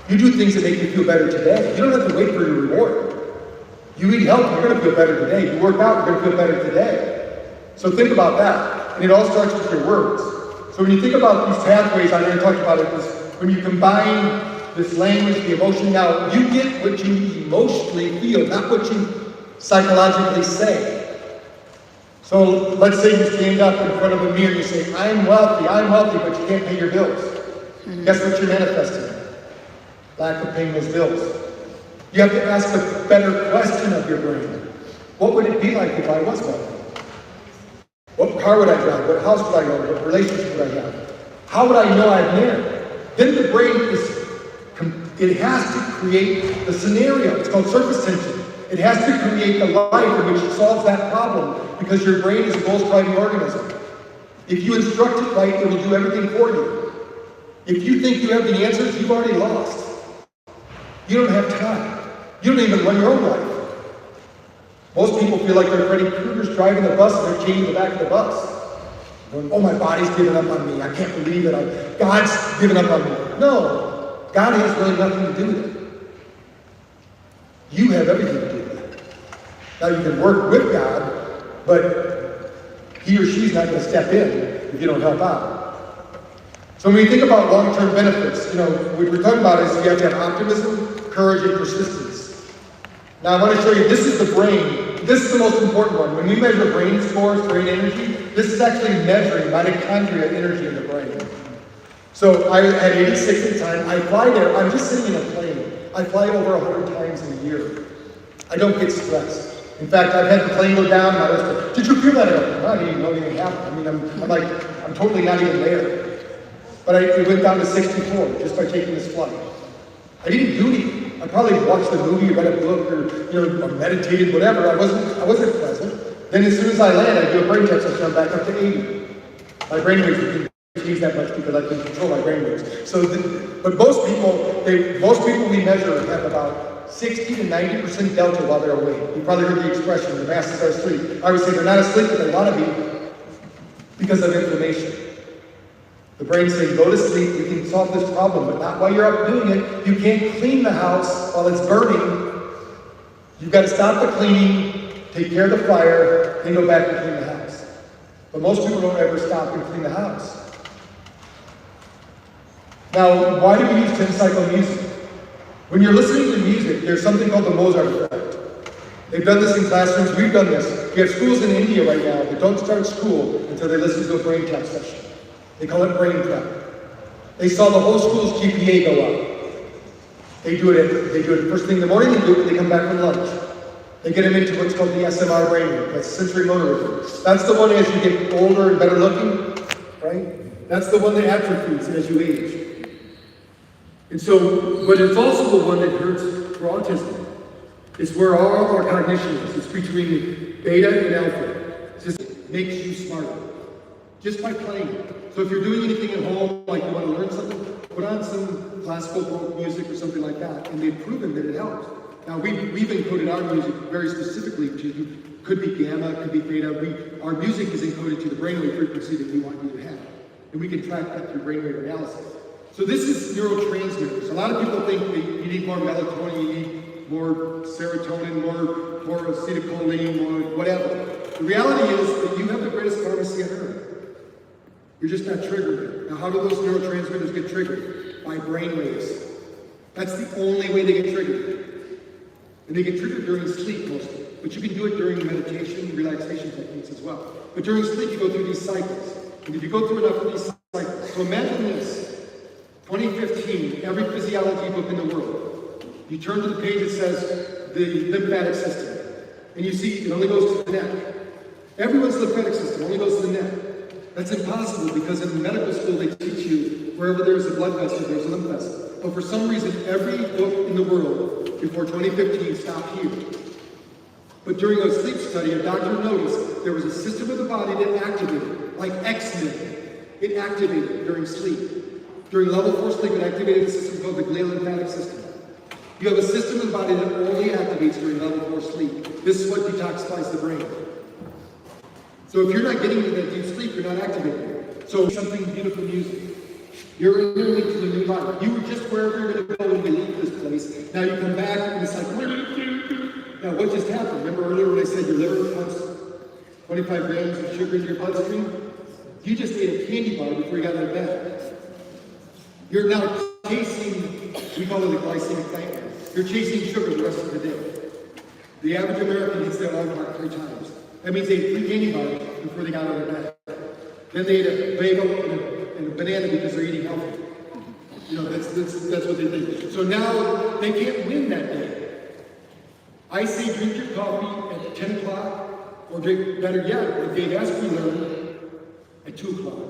You do things that make you feel better today. You don't have to wait for your reward. You eat healthy, you're going to feel better today. You work out, you're going to feel better today. So think about that. And it all starts with your words. So when you think about these pathways, I already talked about it, when you combine this language, the emotion, now you get what you emotionally feel, not what you psychologically say. So let's say you stand up in front of a mirror and you say, I'm wealthy, but you can't pay your bills. Guess what you're manifesting? Lack of paying those bills. You have to ask a better question of your brain. What would it be like if I was wealthy? What car would I drive? What house would I own? What relationship would I have? How would I know I'd marry? Then the brain it has to create the scenario. It's called surface tension. It has to create the life in which it solves that problem, because your brain is a goal-striving organism. If you instruct it right, it will do everything for you. If you think you have the answers, you've already lost. You don't have time. You don't even run your own life. Most people feel like they're Freddy Krueger's driving the bus and they're chained to the back of the bus. Going, oh, my body's giving up on me. I can't believe it. God's giving up on me. No, God has really nothing to do with it. You have everything to do with it. Now you can work with God, but he or she's not going to step in if you don't help out. So when we think about long-term benefits, what we're talking about is you have to have optimism, courage, and persistence. Now I want to show you, this is the brain. This is the most important one. When we measure brain scores, brain energy, this is actually measuring mitochondria energy in the brain. So I had 86 at the time. I fly there. I'm just sitting in a plane. I fly over 100 times in a year. I don't get stressed. In fact, I've had the plane go down, and I was like, did you feel that? I didn't even know anything happened. I'm totally not even there. But it went down to 64 just by taking this flight. I didn't do anything. I probably watched a movie, read a book, or meditated, whatever. I wasn't present. Then as soon as I land, I do a brain test, I back up to 80. My brain waves didn't change that much because I can control my brain waves. But most people we measure have about 60 to 90% delta while they're awake. You probably heard the expression, the masses are asleep. I would say they're not asleep, but they want to be because of inflammation. The brain saying, go to sleep, we can solve this problem, but not while you're up doing it. You can't clean the house while it's burning. You've got to stop the cleaning, take care of the fire, then go back and clean the house. But most people don't ever stop and clean the house. Now, why do we use 10-cycle music? When you're listening to music, there's something called the Mozart effect. They've done this in classrooms, we've done this. We have schools in India right now that don't start school until they listen to a brain tap session. They call it brain prep. They saw the whole school's GPA go up. They do it first thing in the morning, they do it when they come back from lunch. They get them into what's called the SMR brainwave, that's sensory motor rhythm. That's the one as you get older and better looking, right? That's the one that atrophies as you age. And so, but it's also the one that hurts for autism. It's where all our cognition is. It's between beta and alpha. It just makes you smarter. Just by playing it. So if you're doing anything at home, like you want to learn something, put on some classical folk music or something like that, and they've proven that it helps. Now we've encoded our music very specifically to, could be gamma, could be theta. Our music is encoded to the brainwave frequency that we want you to have. And we can track that through brainwave analysis. So this is neurotransmitters. A lot of people think that you need more melatonin, you need more serotonin, more acetylcholine, more whatever. The reality is that you have the greatest pharmacy on earth. You're just not triggering it. Now, how do those neurotransmitters get triggered? by brain waves. That's the only way they get triggered. And they get triggered during sleep mostly. But you can do it during meditation, relaxation techniques as well. But during sleep, you go through these cycles. And if you go through enough of these cycles, so imagine this, 2015, every physiology book in the world, you turn to the page that says the lymphatic system, and you see it only goes to the neck. Everyone's lymphatic system only goes to the neck. That's impossible because in medical school they teach you wherever there's a blood vessel, there's a lymph vessel. But for some reason, every book in the world before 2015 stopped here. But during a sleep study, a doctor noticed there was a system of the body that activated, like X-Men. It activated during sleep. During level 4 sleep, it activated a system called the glial lymphatic system. You have a system of the body that only activates during level 4 sleep. This is what detoxifies the brain. So if you're not getting into that deep sleep, you're not activating. So something beautiful music. You're entering into a new life. You were just wherever you're going to go when you leave this place. Now you come back and it's like, now what just happened? Remember earlier when I said your liver pumps 25 grams of sugar into your bloodstream? You just ate a candy bar before you got out of bed. You're now chasing, we call it a glycemic nightmare. You're chasing sugar the rest of the day. The average American eats their alarm clock 3 times. That means they ate 3 candy bars before they got out of bed. Then they ate a bagel and a banana because they're eating healthy. You know, that's what they think. So now they can't win that day. I say drink your coffee at 10 o'clock, or drink, better yet, what Dave Asprey learned, at 2 o'clock.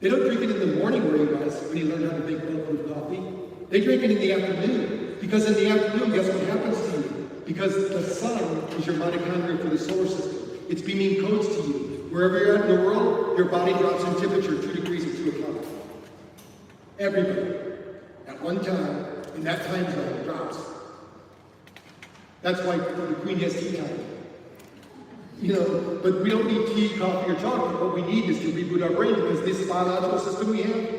They don't drink it in the morning where he was, when he learned how to make bulletproof coffee. They drink it in the afternoon, because in the afternoon, guess what happens to you? Because the sun is your mitochondria for the solar system. It's beaming codes to you. Wherever you're at in the world, your body drops in temperature 2 degrees at 2 o'clock. Everybody, at one time, in that time zone, it drops. That's why the Queen has tea time. You know, but we don't need tea, coffee, or chocolate. What we need is to reboot our brain because this biological system we have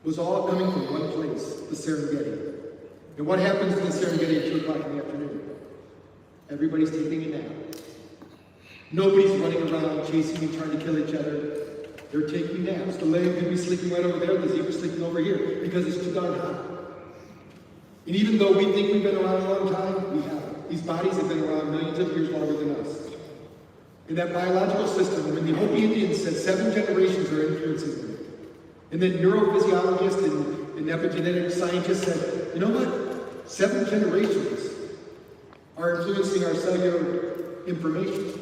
was all coming from one place, the Serengeti. And what happens in the Serengeti at 2 o'clock in the afternoon? Everybody's taking a nap. Nobody's running around chasing and trying to kill each other. They're taking naps. The lion could be sleeping right over there, the zebra's sleeping over here because it's too darn hot. And even though we think we've been around a long time, we haven't. These bodies have been around millions of years longer than us. In that biological system, when the Hopi Indians said 7 generations are influencing them, and then neurophysiologists and epigenetic scientists said, you know what? 7 generations are influencing our cellular information.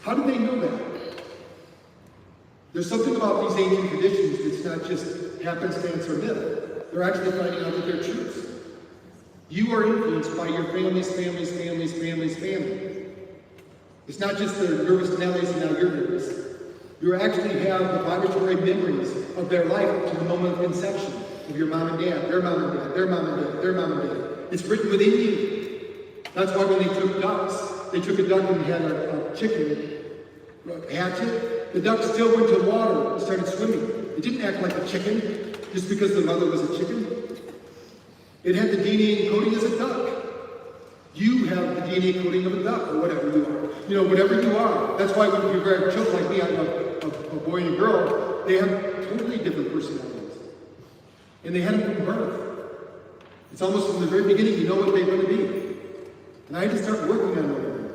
How did they know that? There's something about these ancient traditions that's not just happenstance or myth. They're actually finding out that they're truths. You are influenced by your family's family. It's not just the nervous Nellies and now you're nervous. You actually have the vibratory memories of their life up to the moment of conception of your mom and dad, their mom and dad, their mom and dad, their mom and dad. It's written within you. That's why when they took ducks, they took a duck and had a chicken hatch it. The duck still went to water and started swimming. It didn't act like a chicken just because the mother was a chicken. It had the DNA encoding as a duck. You have the DNA coding of a duck, or whatever you are. You know, whatever you are. That's why when you grab children like me, I'm a boy and a girl, they have totally different personalities. And they had them from birth. It's almost from the very beginning, you know what they want to be. And I had to start working on them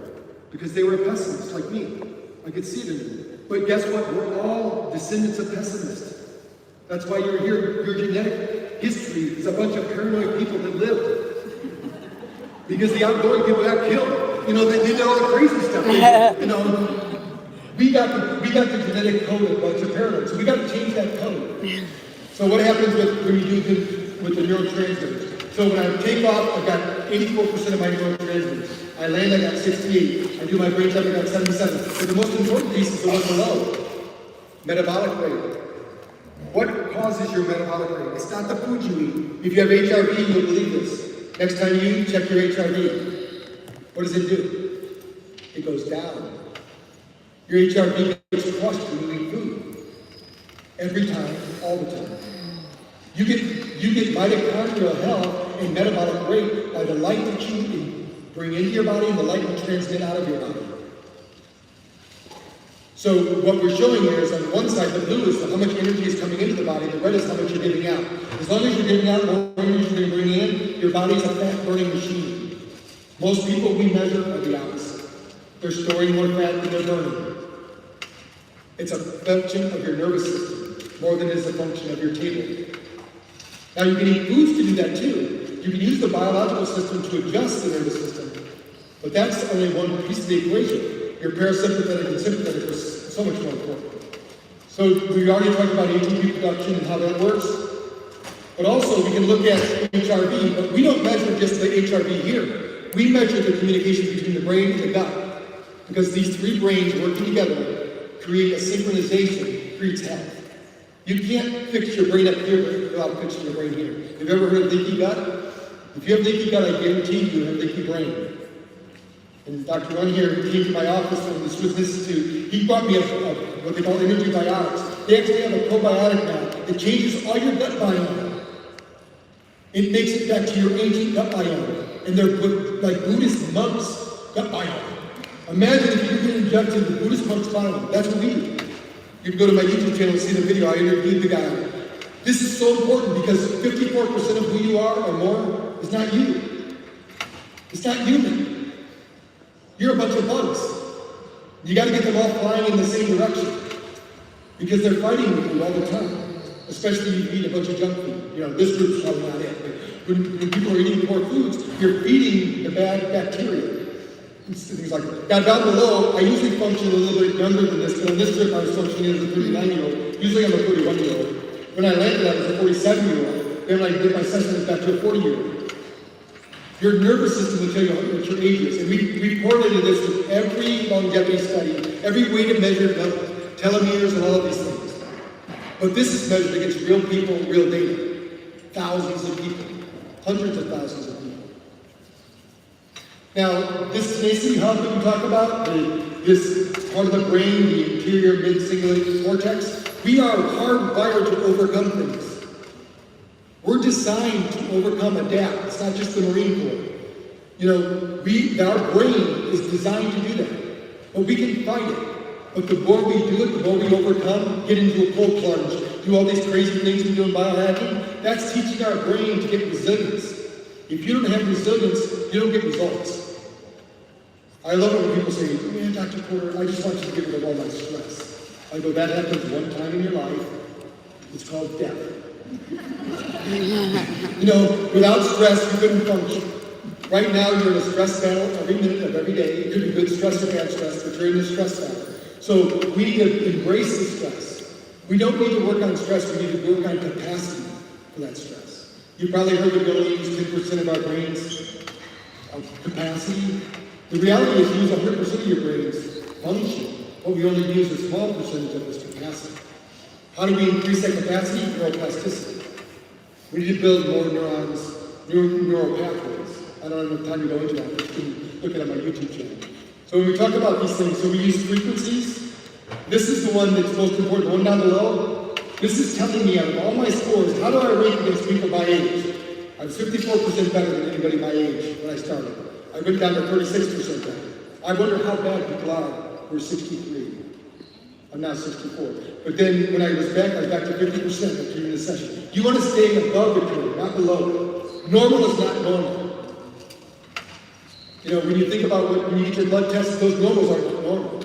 because they were a pessimist like me. I could see it in them. But guess what? We're all descendants of pessimists. That's why you're here. Your genetic history is a bunch of paranoid people that lived. Because the outgoing people got killed. You know, they did all the crazy stuff. You know, we got the genetic code of a bunch of paranoid. So we got to change that code. So what happens when you do with the neurotransmitters? So when I take off, I've got 84% of my neurotransmitters. I land, I got 68. I do my brain temp, I got 77. But the most important piece is the one below. Metabolic rate. What causes your metabolic rate? It's not the food you eat. If you have HIV, you'll believe this. Next time you eat, check your HIV. What does it do? It goes down. Your HRV gets crushed when you eat food. Every time, all the time. You get mitochondrial health and metabolic rate by the light that you bring into your body and the light you transmit out of your body. So what we're showing here is on one side, the blue is how much energy is coming into the body, the red is how much you're giving out. As long as you're giving out more energy than you're bringing in, your body's a fat-burning machine. Most people we measure are the opposite. They're storing more fat than they're burning. It's a function of your nervous system, more than it is a function of your table. Now you can eat foods to do that too. You can use the biological system to adjust the nervous system, but that's only one piece of the equation. Your parasympathetic and sympathetic is so much more important. So we already talked about ATP production and how that works, but also we can look at HRV, but we don't measure just the HRV here. We measure the communication between the brain and the gut, because these three brains working together create a synchronization, creates health. You can't fix your brain up here without fixing your brain here. Have you ever heard of leaky gut? If you have leaky gut, I guarantee you have leaky brain. And Dr. Ron here, who came to my office from the Swiss Institute, he brought me what they call energy biotics. They actually have a probiotic now that changes all your gut biome. It makes it back to your ancient gut biome. And they're like Buddhist monks' gut biome. Imagine if you could inject into the Buddhist monk's biome. That's what we do. You can go to my YouTube channel and see the video. I interviewed the guy. This is so important because 54% of who you are or more is not you. It's not human. You're a bunch of bugs. You got to get them all flying in the same direction because they're fighting with you all the time, especially if you eat a bunch of junk food. You know, this group's probably not it, but when people are eating poor foods, you're feeding the bad bacteria. Things like that. Now down below, I usually function a little bit younger than this, but on this trip I was functioning as a 39-year-old. Usually I'm a 31-year-old. When I landed, I was a 47-year-old. Then when I did my session, it was back to a 40-year-old. Your nervous system will tell you what your age is. And we correlated this with every longevity study, every way to measure telomeres and all of these things. But this is measured against real people, real data. Thousands of people, hundreds of thousands of people. Now, this Macy hub that we talk about, this part of the brain, the anterior mid-cingulate cortex, we are hardwired to overcome things. We're designed to overcome, adapt. It's not just the Marine Corps. You know, our brain is designed to do that. But we can fight it. But the more we do it, the more we overcome, get into a cold plunge, do all these crazy things we do in biohacking, that's teaching our brain to get resilience. If you don't have resilience, you don't get results. I love it when people say, man, Dr. Porter, I just want you to get rid of all my stress. I go, that happens one time in your life. It's called death. You know, without stress, you couldn't function. Right now, you're in a stress battle every minute of every day. It could be good stress or bad stress, but you're in a stress battle. So we need to embrace the stress. We don't need to work on stress, we need to work on capacity for that stress. You probably heard that we only use 10% of our brain's capacity. The reality is you use 100% of your brain's function, but we only use a small percentage of this capacity. How do we increase that capacity? Neuroplasticity. We need to build more neurons, neural pathways. I don't have enough time to go into that, but you can look at it on my YouTube channel. So when we talk about these things, so we use frequencies. This is the one that's most important, the one down below. This is telling me out of all my scores, how do I rank against people my age? I was 54% better than anybody my age when I started. I went down to 36% better. I wonder how bad people are who are 63. I'm now 64. But then when I was back to 50% after in the session. You want to stay above the curve, not below it. Normal is not normal. You know, when you think about when you get your blood tests, those normals are not normal.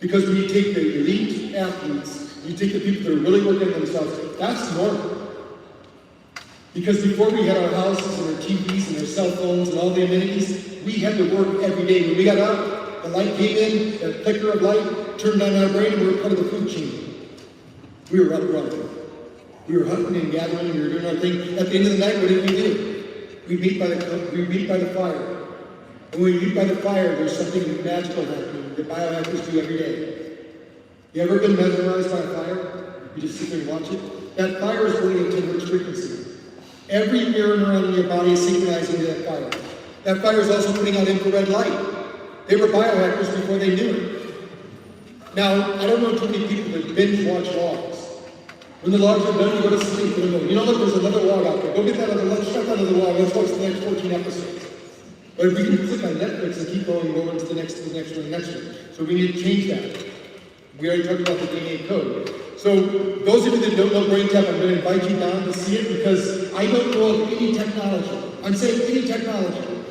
Because when you take the elite athletes, you take the people that are really working on themselves, that's normal. Because before we had our houses and our TVs and our cell phones and all the amenities, we had to work every day. When we got up, the light came in, that flicker of light turned on our brain, and we were part of the food chain. We were up running. We were hunting and gathering, we were doing our thing. At the end of the night, what did we do? We meet by the fire. And when we meet by the fire, there's something magical happening that biohackers do every day. You ever been mesmerized by a fire? You just sit there and watch it? That fire is burning at 10 hertz frequency. Every mirror neuron in your body is synchronizing to that fire. That fire is also putting out infrared light. They were biohackers before they knew it. Now, I don't know too many people that binge watch logs. When the logs are done, you go to sleep. And go, you know, look, there's another log out there. Go get that other log, check out another log. Let's watch the next 14 episodes. But if we can click on Netflix and keep going, go into the next one. So we need to change that. We already talked about the DNA code. So those of you that don't know BrainTap, I'm going to invite you down to see it because I don't know of any technology. I'm saying any technology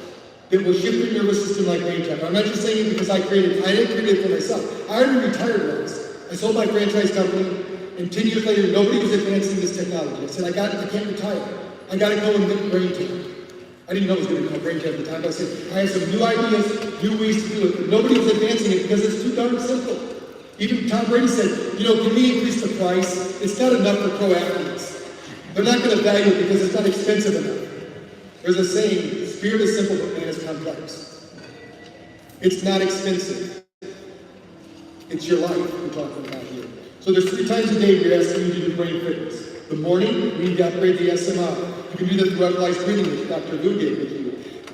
that will shift your nervous system like BrainTap. I'm not just saying it because I didn't create it for myself. I already retired once. I sold my franchise company, and 10 years later, nobody was advancing this technology. I said, I can't retire. I got to go and get BrainTap. I didn't know it was going to be called BrainTap at the time, but I said, I have some new ideas, new ways to do it. But nobody was advancing it because it's too darn simple. Even Tom Brady said, can we increase the price? It's not enough for pro athletes. They're not going to value it because it's not expensive enough. There's a saying, spirit is simple, but man is complex. It's not expensive. It's your life we're talking about here. So there's 3 times a day we're asking you to do brain fitness. The morning, we need to upgrade the SMR. You can do that through Revitalized Breathing, which Dr. Lou gave with you.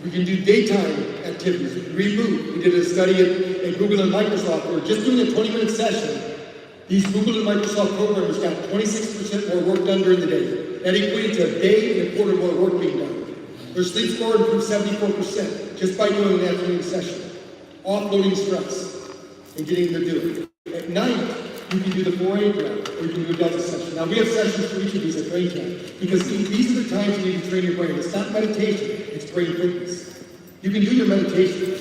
We can do daytime activities, remove. We did a study at Google and Microsoft where just doing a 20-minute session, these Google and Microsoft programmers got 26% more work done during the day. That equated to a day and a quarter more work being done. Their sleep score improved 74% just by doing an afternoon session. Offloading stress and getting them to do it. At night, you can do the 4A round, or you can do a Delta session. Now, we have sessions for each of these at BrainTap, because these are the times you need to train your brain. It's not meditation, it's brain fitness. You can do your meditation.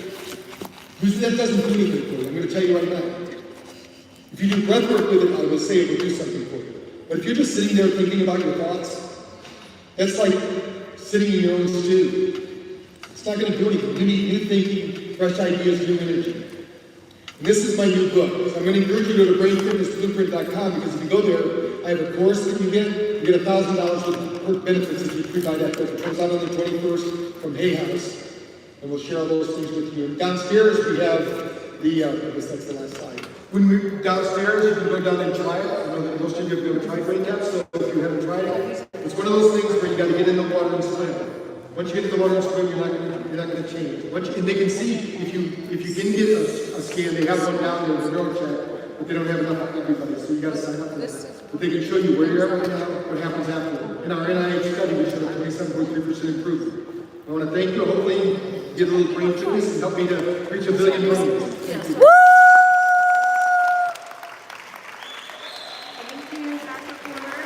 That doesn't do anything for you. I'm going to tell you right now. If you do breath work with it, I will say it will do something for you. But if you're just sitting there thinking about your thoughts, that's like sitting in your own stew. It's not going to do anything. You need new thinking, fresh ideas, new energy. And this is my new book. So I'm going to encourage you to go to brainfitnessblueprint.com because if you go there, I have a course that you get $1,000 worth of benefits if you pre-buy that book. It comes out on the 21st from Hay House. And we'll share all those things with you. And downstairs we have the, I guess that's the last slide. When we downstairs, you can go down and try it. I know that most of you have been able to try BrainTap, so if you haven't tried it, it's one of those things where you got to get in the water and swim. Once you get in the water and swim, you're not going to change. And they can see if you can get a scan. They have one down there, the NeuroCheck, but they don't have enough for everybody, so you got to sign up for that. But they can show you where you're at right now, what happens after. In our NIH study, we showed a 27.3% improvement. I want to thank you. Hopefully, get a little brain fitness and help me to reach 1 billion millions. Thank you. Thank you, Dr. Porter.